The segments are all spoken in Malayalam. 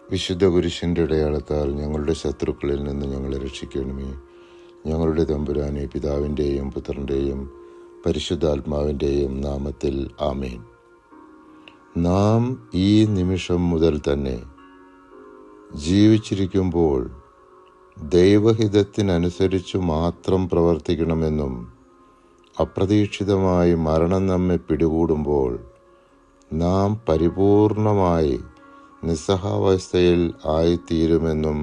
വിശുദ്ധ കുരിശിൻ്റെ അടയാളത്താൽ ഞങ്ങളുടെ ശത്രുക്കളിൽ നിന്ന് ഞങ്ങളെ രക്ഷിക്കണമേ. ഞങ്ങളുടെ തമ്പുരാനെ, പിതാവിൻ്റെയും പുത്രൻ്റെയും പരിശുദ്ധാത്മാവിൻ്റെയും നാമത്തിൽ ആമേൻ. നാം ഈ നിമിഷം മുതൽ തന്നെ ജീവിച്ചിരിക്കുമ്പോൾ ദൈവഹിതത്തിനനുസരിച്ചു മാത്രം പ്രവർത്തിക്കണമെന്നും അപ്രതീക്ഷിതമായി മരണം നമ്മെ പിടികൂടുമ്പോൾ നാം പരിപൂർണമായി നിസ്സഹാവസ്ഥയിൽ ആയിത്തീരുമെന്നും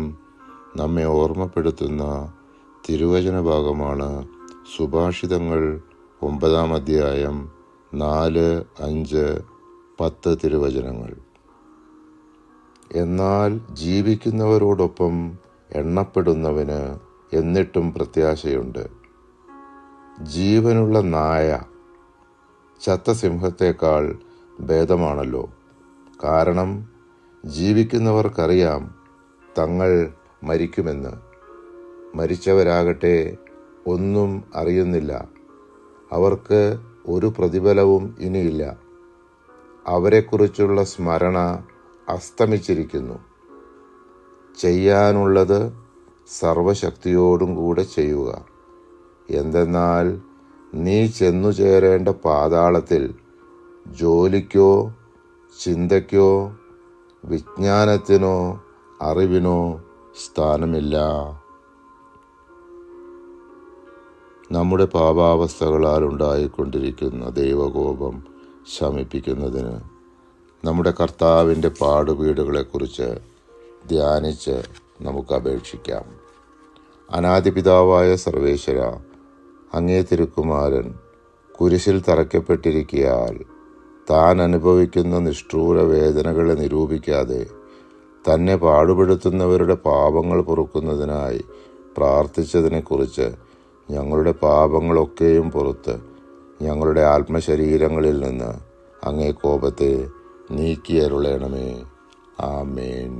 നമ്മെ ഓർമ്മപ്പെടുത്തുന്ന തിരുവചന ഭാഗമാണ് സുഭാഷിതങ്ങൾ 9-ാം അധ്യായം 4, 5, 10 തിരുവചനങ്ങൾ. എന്നാൽ ജീവിക്കുന്നവരോടൊപ്പം എണ്ണപ്പെടുന്നവന് എന്നിട്ടും പ്രത്യാശയുണ്ട്. ജീവനുള്ള നായ ചത്ത സിംഹത്തേക്കാൾ ഭേദമാണല്ലോ. കാരണം ജീവിക്കുന്നവർക്കറിയാം തങ്ങൾ മരിക്കുമെന്ന്. മരിച്ചവരാകട്ടെ ഒന്നും അറിയുന്നില്ല. അവർക്ക് ഒരു പ്രതിഫലവും ഇനിയില്ല. അവരെക്കുറിച്ചുള്ള സ്മരണ അസ്തമിച്ചിരിക്കുന്നു. ചെയ്യാനുള്ളത് സർവശക്തിയോടും കൂടെ ചെയ്യുക. എന്തെന്നാൽ നീ ചെന്നു ചേരേണ്ട പാതാളത്തിൽ ജോലിക്കോ ചിന്തയ്ക്കോ വിജ്ഞാനത്തിനോ അറിവിനോ സ്ഥാനമില്ല. നമ്മുടെ പാപാവസ്ഥകളാൽ ഉണ്ടായിക്കൊണ്ടിരിക്കുന്ന ദൈവകോപം ശമിപ്പിക്കുന്നതിന് നമ്മുടെ കർത്താവിൻ്റെ പാടുപീടുകളെക്കുറിച്ച് ധ്യാനിച്ച് നമുക്ക് അപേക്ഷിക്കാം. അനാദിപിതാവായ സർവേശ്വര, അങ്ങേ തിരുക്കുമാരൻ കുരിശിൽ തറയ്ക്കപ്പെട്ടിരിക്കയാൽ താൻ അനുഭവിക്കുന്ന നിഷ്ഠൂര വേദനകളെ നിരൂപിക്കാതെ തന്നെ പാടുപെടുത്തുന്നവരുടെ പാപങ്ങൾ പൊറുക്കുന്നതിനായി പ്രാർത്ഥിച്ചതിനെക്കുറിച്ച് ഞങ്ങളുടെ പാപങ്ങളൊക്കെയും പുറത്ത് ഞങ്ങളുടെ ആത്മശരീരങ്ങളിൽ നിന്ന് അങ്ങേ കോപത്തെ നീക്കിയരുളേണമേ. ആമേൻ.